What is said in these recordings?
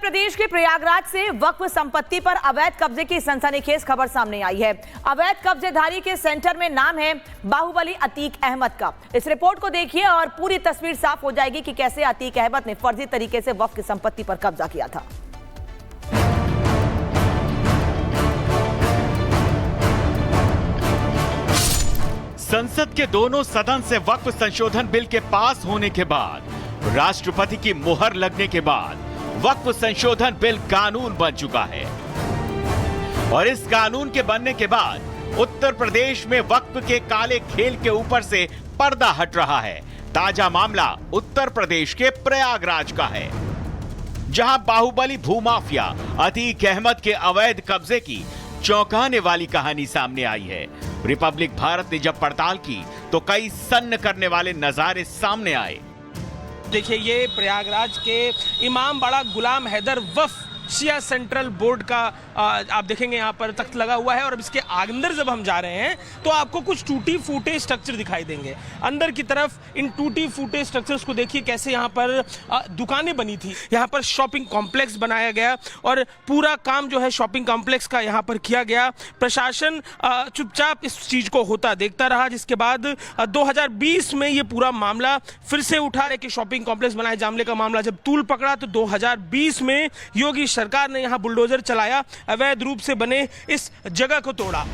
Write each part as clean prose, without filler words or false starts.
प्रदेश के प्रयागराज से वक्फ संपत्ति पर अवैध कब्जे की सनसनीखेज खबर सामने आई है। अवैध कब्जेधारी के सेंटर में नाम है बाहुबली अतीक अहमद का। इस रिपोर्ट को देखिए और पूरी तस्वीर साफ हो जाएगी कि कैसे अतीक अहमद ने फर्जी तरीके से वक्फ की संपत्ति पर कब्जा किया था। संसद के दोनों सदन से वक्फ संशोधन बिल के पास होने के बाद, राष्ट्रपति की मुहर लगने के बाद वक्फ संशोधन बिल कानून बन चुका है और इस कानून के बनने के बाद उत्तर प्रदेश में वक्फ के काले खेल के ऊपर से पर्दा हट रहा है। ताजा मामला उत्तर प्रदेश के प्रयागराज का है, जहां बाहुबली भूमाफिया अतीक अहमद के अवैध कब्जे की चौंकाने वाली कहानी सामने आई है। रिपब्लिक भारत ने जब पड़ताल की तो कई सन्न करने वाले नजारे सामने आए। देखिए, ये प्रयागराज के इमामबाड़ा गुलाम हैदर वक्फ शिया सेंट्रल बोर्ड का आप देखेंगे यहाँ पर तख्त लगा हुआ है और अब इसके अंदर जब हम जा रहे हैं तो आपको कुछ टूटी फूटे स्ट्रक्चर दिखाई देंगे। अंदर की तरफ इन टूटी फूटे स्ट्रक्चर्स को देखिए, कैसे यहाँ पर दुकानें बनी थी, यहाँ पर शॉपिंग कॉम्प्लेक्स बनाया गया और पूरा काम जो है शॉपिंग कॉम्प्लेक्स का यहाँ पर किया गया। प्रशासन चुपचाप इस चीज को होता देखता रहा, जिसके बाद 2020 में ये पूरा मामला फिर से उठा रहे कि शॉपिंग कॉम्प्लेक्स बनाए जामले का मामला जब तूल पकड़ा तो 2020 में योगी सरकार ने यहां बुलडोजर चलाया, अवैध रूप से बने इस जगह को तोड़ा।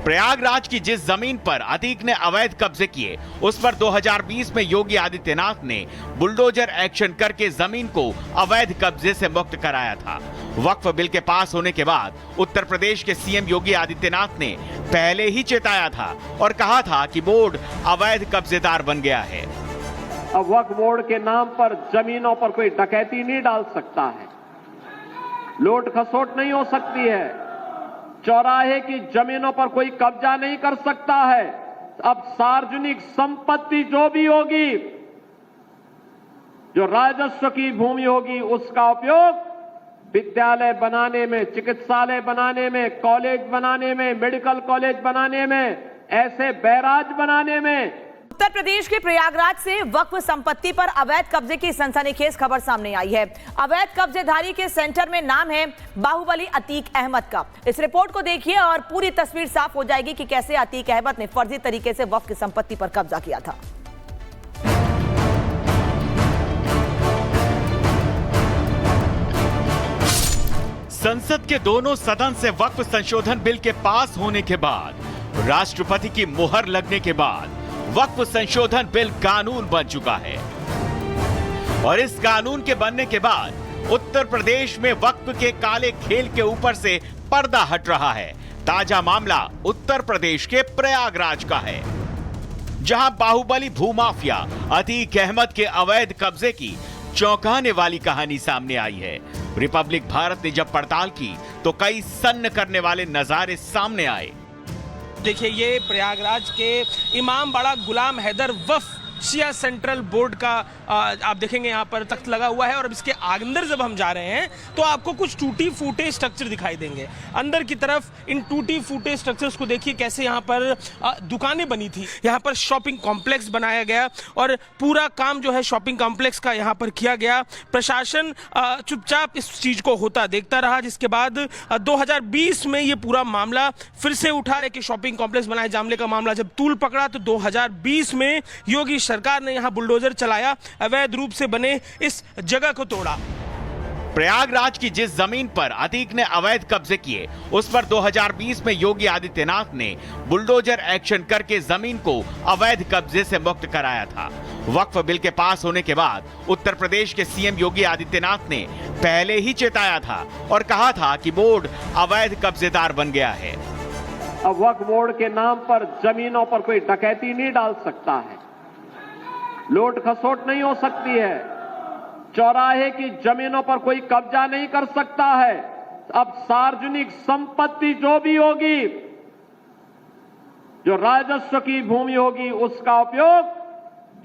प्रयागराज की जिस जमीन पर अतीक ने अवैध कब्जे किए, उस पर 2020 में योगी आदित्यनाथ ने बुलडोजर एक्शन करके जमीन को अवैध कब्जे से मुक्त कराया था। वक्फ बिल के पास होने के बाद उत्तर प्रदेश के सीएम योगी आदित्यनाथ ने पहले ही चेताया था और कहा था कि बोर्ड अवैध कब्जेदार बन गया है। अब वक्फ बोर्ड के नाम पर जमीनों पर कोई डकैती नहीं डाल सकता है, लूट खसोट नहीं हो सकती है, चौराहे की जमीनों पर कोई कब्जा नहीं कर सकता है। अब सार्वजनिक संपत्ति जो भी होगी, जो राजस्व की भूमि होगी, उसका उपयोग विद्यालय बनाने में, चिकित्सालय बनाने में, कॉलेज बनाने में, मेडिकल कॉलेज बनाने में, ऐसे बैराज बनाने में। उत्तर प्रदेश के प्रयागराज से वक्फ संपत्ति पर अवैध कब्जे की सनसनीखेज खबर सामने आई है। अवैध कब्जेधारी के सेंटर में नाम है बाहुबली अतीक अहमद का। इस रिपोर्ट को देखिए और पूरी तस्वीर साफ हो जाएगी कि कैसे अतीक अहमद ने फर्जी तरीके से वक्फ की संपत्ति पर कब्जा किया था। संसद के दोनों सदन से वक्फ संशोधन बिल के पास होने के बाद, राष्ट्रपति की मुहर लगने के बाद वक्फ संशोधन बिल कानून बन चुका है और इस कानून के बनने के बाद उत्तर प्रदेश में वक्फ के काले खेल के ऊपर से पर्दा हट रहा है। ताजा मामला उत्तर प्रदेश के प्रयागराज का है, जहां बाहुबली भूमाफिया अतीक अहमद के अवैध कब्जे की चौंकाने वाली कहानी सामने आई है। रिपब्लिक भारत ने जब पड़ताल की तो कई सन्न करने वाले नजारे सामने आए। देखिए, ये प्रयागराज के इमामबाड़ा गुलाम हैदर वक्फ शिया सेंट्रल बोर्ड का आप देखेंगे यहाँ पर तख्त लगा हुआ है और अब इसके अंदर जब हम जा रहे हैं तो आपको कुछ टूटी फूटे स्ट्रक्चर दिखाई देंगे। अंदर की तरफ इन टूटी फूटे स्ट्रक्चर्स को देखिए, कैसे यहाँ पर दुकानें बनी थी, यहाँ पर शॉपिंग कॉम्प्लेक्स बनाया गया और पूरा काम जो है शॉपिंग कॉम्प्लेक्स का यहाँ पर किया गया। प्रशासन चुपचाप इस चीज को होता देखता रहा, जिसके बाद 2020 में ये पूरा मामला फिर से उठा रहे कि शॉपिंग कॉम्प्लेक्स बनाए जामले का मामला जब तूल पकड़ा तो 2020 में योगी सरकार ने यहां बुलडोजर चलाया, अवैध रूप से बने इस जगह को तोड़ा। प्रयागराज की जिस जमीन पर अतीक ने अवैध कब्जे किए, उस पर 2020 में योगी आदित्यनाथ ने बुलडोजर एक्शन करके जमीन को अवैध कब्जे से मुक्त कराया था। वक्फ बिल के पास होने के बाद उत्तर प्रदेश के सीएम योगी आदित्यनाथ ने पहले ही चेताया था और कहा था कि बोर्ड अवैध कब्जेदार बन गया है। अब वक्फ बोर्ड के नाम पर जमीनों पर कोई डकैती नहीं डाल सकता है, लूट खसोट नहीं हो सकती है, चौराहे की जमीनों पर कोई कब्जा नहीं कर सकता है। अब सार्वजनिक संपत्ति जो भी होगी, जो राजस्व की भूमि होगी, उसका उपयोग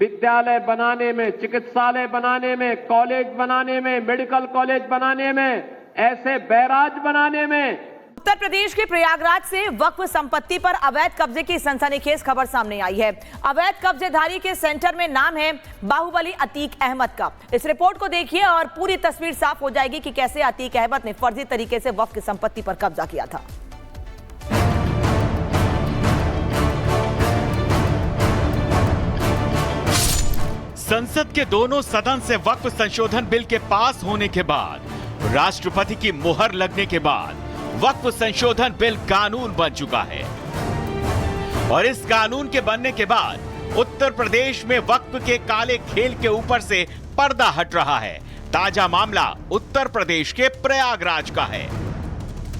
विद्यालय बनाने में, चिकित्सालय बनाने में, कॉलेज बनाने में, मेडिकल कॉलेज बनाने में, ऐसे बैराज बनाने में। उत्तर प्रदेश के प्रयागराज से वक्फ संपत्ति पर अवैध कब्जे की सनसनीखेज खबर सामने आई है। अवैध कब्जेधारी के सेंटर में नाम है बाहुबली अतीक अहमद का। इस रिपोर्ट को देखिए और पूरी तस्वीर साफ हो जाएगी कि कैसे अतीक अहमद ने फर्जी तरीके से वक्फ की संपत्ति पर कब्जा किया था। संसद के दोनों सदन से वक्फ संशोधन बिल के पास होने के बाद, राष्ट्रपति की मुहर लगने के बाद वक्फ संशोधन बिल कानून बन चुका है और इस कानून के बनने के बाद उत्तर प्रदेश में वक्फ के काले खेल के ऊपर से पर्दा हट रहा है। ताजा मामला उत्तर प्रदेश के प्रयागराज का है,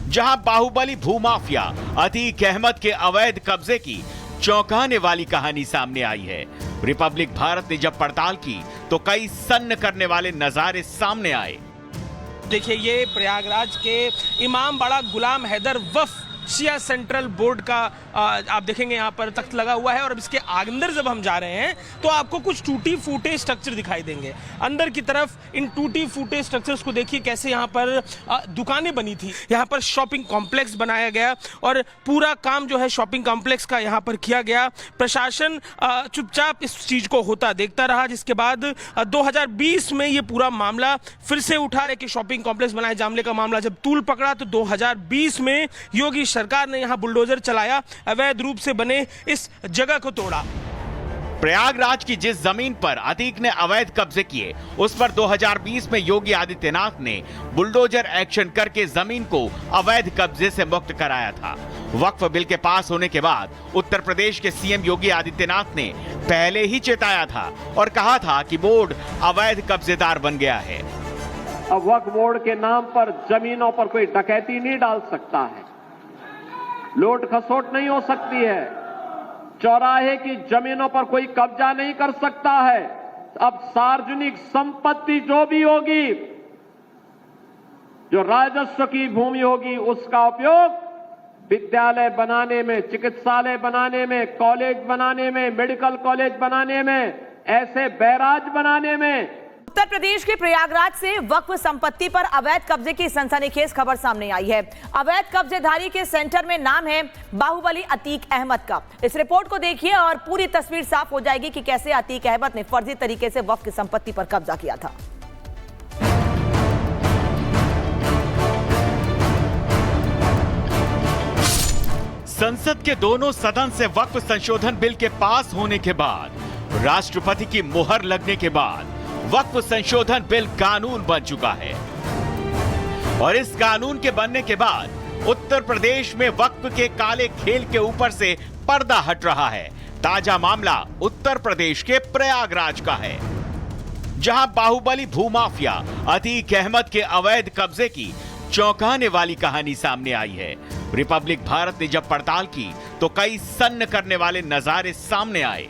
जहां बाहुबली भूमाफिया अतीक अहमद के अवैध कब्जे की चौंकाने वाली कहानी सामने आई है। रिपब्लिक भारत ने जब पड़ताल की तो कई सन्न करने वाले नजारे सामने आए। देखिए, ये प्रयागराज के इमाम बाड़ा गुलाम हैदर वफ शिया सेंट्रल बोर्ड का आप देखेंगे यहाँ पर तख्त लगा हुआ है और अब इसके अंदर जब हम जा रहे हैं तो आपको कुछ टूटी फूटे स्ट्रक्चर दिखाई देंगे। अंदर की तरफ इन टूटी फूटे स्ट्रक्चर्स को देखिए, कैसे यहाँ पर दुकानें बनी थी, यहाँ पर शॉपिंग कॉम्प्लेक्स बनाया गया और पूरा काम जो है शॉपिंग कॉम्प्लेक्स का यहाँ पर किया गया। प्रशासन चुपचाप इस चीज को होता देखता रहा, जिसके बाद 2020 में ये पूरा मामला फिर से उठा रहे कि शॉपिंग कॉम्प्लेक्स बनाए जामले का मामला जब तूल पकड़ा तो 2020 में योगी सरकार ने यहां बुलडोजर चलाया, अवैध रूप से बने इस जगह को तोड़ा। प्रयागराज की जिस जमीन पर अतीक ने अवैध कब्जे किए, उस पर 2020 में योगी आदित्यनाथ ने बुलडोजर एक्शन करके जमीन को अवैध कब्जे से मुक्त कराया था। वक्फ बिल के पास होने के बाद उत्तर प्रदेश के सीएम योगी आदित्यनाथ ने पहले ही चेताया था और कहा था कि बोर्ड अवैध कब्जेदार बन गया है। अब वक्फ बोर्ड के नाम पर जमीनों पर कोई डकैती नहीं डाल सकता है, लूट खसोट नहीं हो सकती है, चौराहे की जमीनों पर कोई कब्जा नहीं कर सकता है। अब सार्वजनिक संपत्ति जो भी होगी, जो राजस्व की भूमि होगी, उसका उपयोग विद्यालय बनाने में, चिकित्सालय बनाने में, कॉलेज बनाने में, मेडिकल कॉलेज बनाने में, ऐसे बैराज बनाने में। उत्तर प्रदेश के प्रयागराज से वक्फ संपत्ति पर अवैध कब्जे की सनसनीखेज खबर सामने आई है। अवैध कब्जेधारी के सेंटर में नाम है बाहुबली अतीक अहमद का। इस रिपोर्ट को देखिए और पूरी तस्वीर साफ हो जाएगी कि कैसे अतीक अहमद ने फर्जी तरीके से वक्फ की संपत्ति पर कब्जा किया था। संसद के दोनों सदन से वक्फ संशोधन बिल के पास होने के बाद, राष्ट्रपति की मुहर लगने के बाद वक्फ संशोधन बिल कानून बन चुका है और इस कानून के बनने के बाद उत्तर प्रदेश में वक्फ के काले खेल के ऊपर से पर्दा हट रहा है। ताजा मामला उत्तर प्रदेश के प्रयागराज का है, जहां बाहुबली भूमाफिया अतीक अहमद के अवैध कब्जे की चौंकाने वाली कहानी सामने आई है। रिपब्लिक भारत ने जब पड़ताल की तो कई सन्न करने वाले नजारे सामने आए।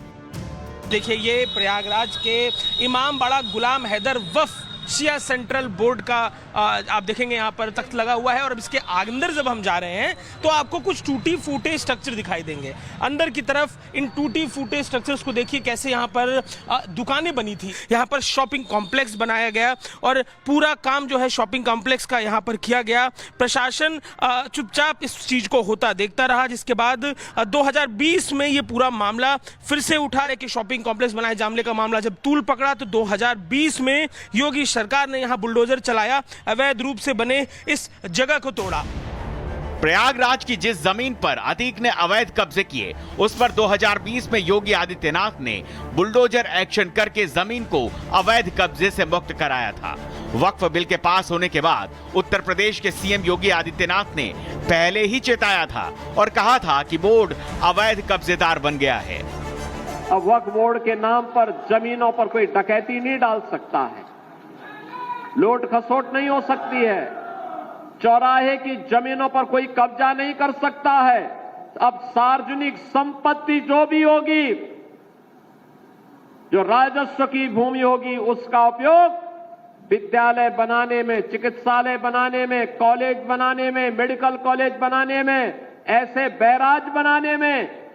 देखिए, ये प्रयागराज के इमाम बाड़ा गुलाम हैदर वफ शिया सेंट्रल बोर्ड का आप देखेंगे यहाँ पर तख्त लगा हुआ है और अब इसके अंदर जब हम जा रहे हैं तो आपको कुछ टूटी फूटे स्ट्रक्चर दिखाई देंगे। अंदर की तरफ इन टूटी फूटे स्ट्रक्चर्स को देखिए, कैसे यहाँ पर दुकानें बनी थी, यहाँ पर शॉपिंग कॉम्प्लेक्स बनाया गया और पूरा काम जो है शॉपिंग कॉम्प्लेक्स का यहाँ पर किया गया। प्रशासन चुपचाप इस चीज को होता देखता रहा, जिसके बाद 2020 में ये पूरा मामला फिर से उठा रहे कि शॉपिंग कॉम्प्लेक्स बनाए जामले का मामला जब तूल पकड़ा तो 2020 में योगी सरकार ने यहां बुलडोजर चलाया, अवैध रूप से बने इस जगह को तोड़ा। प्रयागराज की जिस जमीन पर अतीक ने अवैध कब्जे किए, उस पर 2020 में योगी आदित्यनाथ ने बुलडोजर एक्शन करके जमीन को अवैध कब्जे से मुक्त कराया था। वक्फ बिल के पास होने के बाद उत्तर प्रदेश के सीएम योगी आदित्यनाथ ने पहले ही चेताया था और कहा था कि बोर्ड अवैध कब्जेदार बन गया है। अब वक्फ बोर्ड के नाम पर जमीनों पर कोई डकैती नहीं डाल सकता है, लूट खसोट नहीं हो सकती है, चौराहे की जमीनों पर कोई कब्जा नहीं कर सकता है। अब सार्वजनिक संपत्ति जो भी होगी, जो राजस्व की भूमि होगी, उसका उपयोग विद्यालय बनाने में, चिकित्सालय बनाने में, कॉलेज बनाने में, मेडिकल कॉलेज बनाने में, ऐसे बैराज बनाने में,